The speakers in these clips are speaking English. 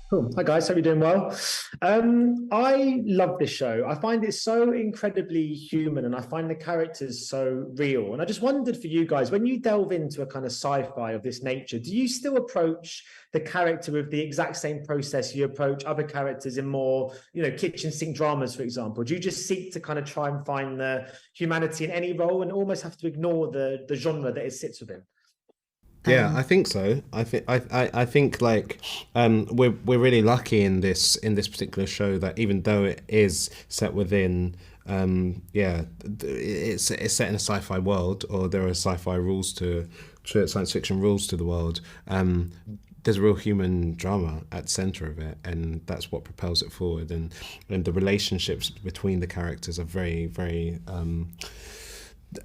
Cool. Hi guys, hope you're doing well. I love this show. I find it so incredibly human, and I find the characters so real. And I just wondered for you guys, when you delve into a kind of sci-fi of this nature, do you still approach the character with the exact same process you approach other characters in more, kitchen sink dramas, for example? Do you just seek to kind of try and find the humanity in any role and almost have to ignore the genre that it sits within? Yeah, Um, I think so. I think like we're really lucky in this particular show that even though it is set within it's set in a sci-fi world, or there are sci-fi rules to science fiction rules to the world. There's a real human drama at the center of it, and that's what propels it forward. And the relationships between the characters are very, very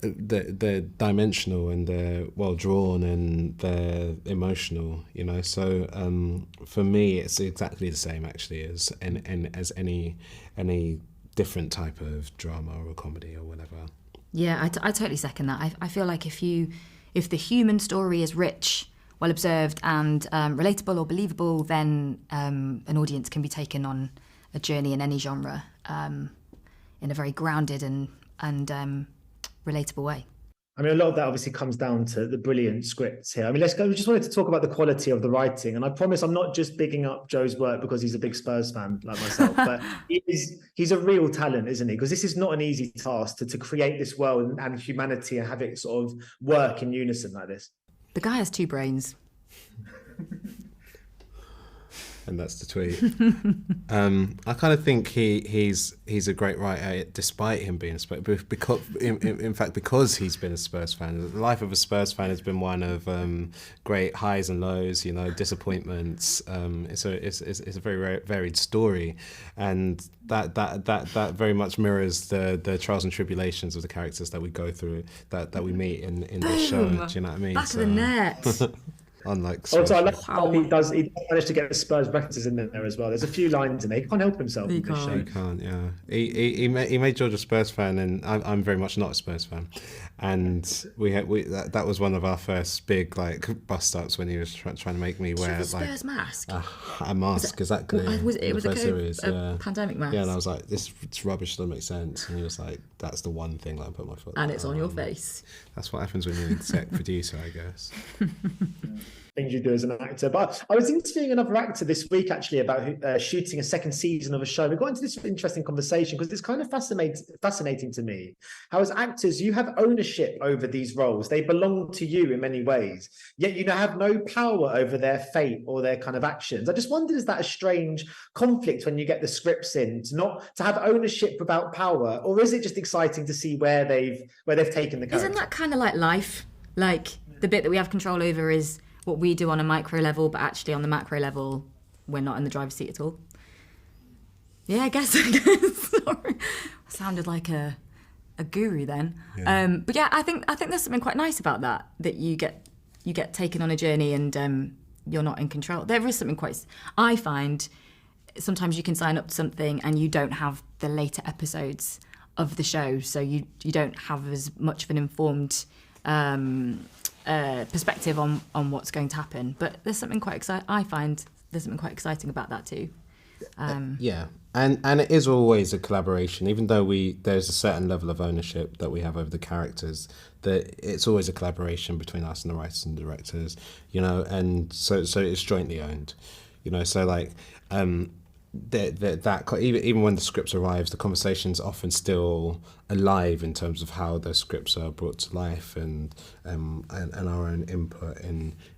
the dimensional, and they're well drawn, and they're emotional, so for me it's exactly the same actually as any different type of drama or comedy or whatever. yeah, I totally second that. I feel like if the human story is rich, well observed, and relatable or believable, then an audience can be taken on a journey in any genre in a very grounded and relatable way. I mean, a lot of that obviously comes down to the brilliant scripts here. I mean, let's go. We just wanted to talk about the quality of the writing. And I promise I'm not just bigging up Joe's work because he's a big Spurs fan like myself, but he's a real talent, isn't he? Because this is not an easy task to create this world and humanity and have it sort of work in unison like this. The guy has two brains. And that's the tweet. I kind of think he's a great writer, despite him being a Spurs, because in fact because he's been a Spurs fan. The life of a Spurs fan has been one of great highs and lows, disappointments. It's a very varied story, and that very much mirrors the trials and tribulations of the characters that we go through, that we meet in this show. Do you know what I mean? Back of the net. Unlike Also, I love Wow. how he does manage to get the Spurs references in there as well. There's a few lines in there. He can't help himself He in this can't. show. He can't, yeah. He made George a Spurs fan, and I'm very much not a Spurs fan. And that was one of our first big bust ups when he was trying to make me wear The Spurs mask. a mask exactly. It was in a the first series, pandemic mask. Yeah, and I was like, it's rubbish, doesn't make sense. And he was like, that's the one thing that I put my foot. And it's on your face. That's what happens when you're an exec producer, I guess. Things you do as an actor. But I was interviewing another actor this week actually about shooting a second season of a show. We got into this interesting conversation because it's kind of fascinating to me how as actors you have ownership over these roles. They belong to you in many ways, yet you have no power over their fate or their kind of actions. I just wondered, is that a strange conflict when you get the scripts in to have ownership without power, or is it just exciting to see where they've taken the character? Isn't that kind of like life? Like the bit that we have control over is what we do on a micro level, but actually on the macro level, we're not in the driver's seat at all. Yeah, I guess. Sorry. I sounded like a guru then. Yeah. But yeah, I think there's something quite nice about that you get taken on a journey and you're not in control. There is something I find sometimes you can sign up to something and you don't have the later episodes of the show, so you don't have as much of an informed perspective on what's going to happen. But there's something I find there's something quite exciting about that too. Yeah, and it is always a collaboration, even though there's a certain level of ownership that we have over the characters. That it's always a collaboration between us and the writers and directors, and so it's jointly owned, So like, even when the scripts arrives, the conversation's often still alive in terms of how those scripts are brought to life, and our own input into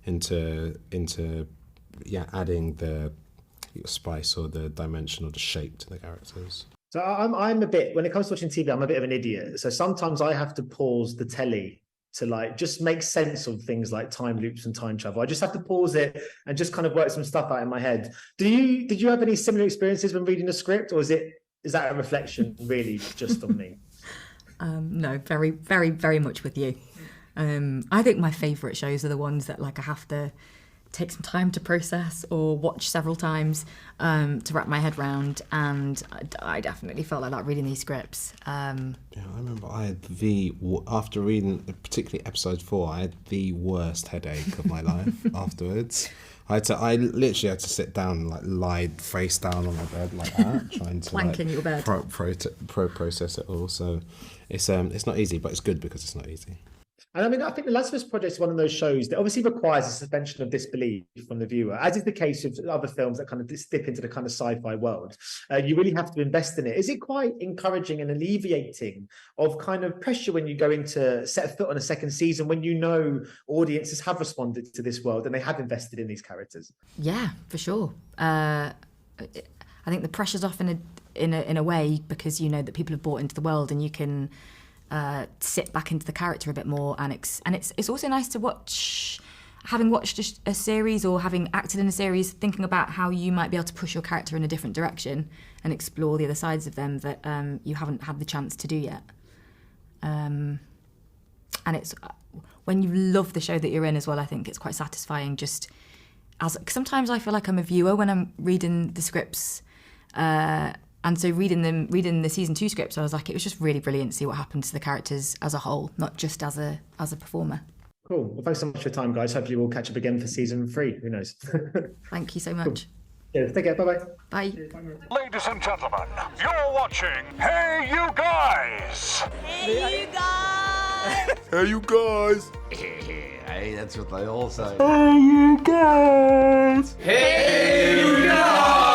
adding the spice or the dimension or the shape to the characters. So I'm a bit, when it comes to watching TV, I'm a bit of an idiot. So sometimes I have to pause the telly to just make sense of things like time loops and time travel. I just have to pause it and just kind of work some stuff out in my head. Did you have any similar experiences when reading a script, or is that a reflection really just on me? No, very, very, very much with you. I think my favourite shows are the ones that I have to take some time to process or watch several times to wrap my head around. And I definitely felt like that reading these scripts. Yeah, I remember I had after reading particularly episode 4, I had the worst headache of my life afterwards. I literally had to sit down and like lie face down on my bed like that, trying to planking your bed, process it all. So it's not easy, but it's good because it's not easy. And I mean, I think the Lazarus Project is one of those shows that obviously requires a suspension of disbelief from the viewer, as is the case with other films that kind of dip into the kind of sci-fi world. You really have to invest in it. Is it quite encouraging and alleviating of kind of pressure when you go into set foot on a second season, when you know audiences have responded to this world and they have invested in these characters? Yeah, for sure. I think the pressure's off in a way because you know that people have bought into the world and you can sit back into the character a bit more, and it's also nice to watch, having watched a series or having acted in a series, thinking about how you might be able to push your character in a different direction and explore the other sides of them that you haven't had the chance to do yet. And it's when you love the show that you're in as well, I think it's quite satisfying. Just as sometimes I feel like I'm a viewer when I'm reading the scripts. And so reading the season 2 scripts, I was like, it was just really brilliant to see what happened to the characters as a whole, not just as a performer. Cool. Well, thanks so much for your time, guys. Hopefully we'll catch up again for season 3. Who knows? Thank you so much. Cool. Yeah, take care. Bye-bye. Bye. Ladies and gentlemen, you're watching Hey You Guys! Hey, you guys! Hey you guys! Hey, that's what they all say. Hey you guys! Hey, you guys!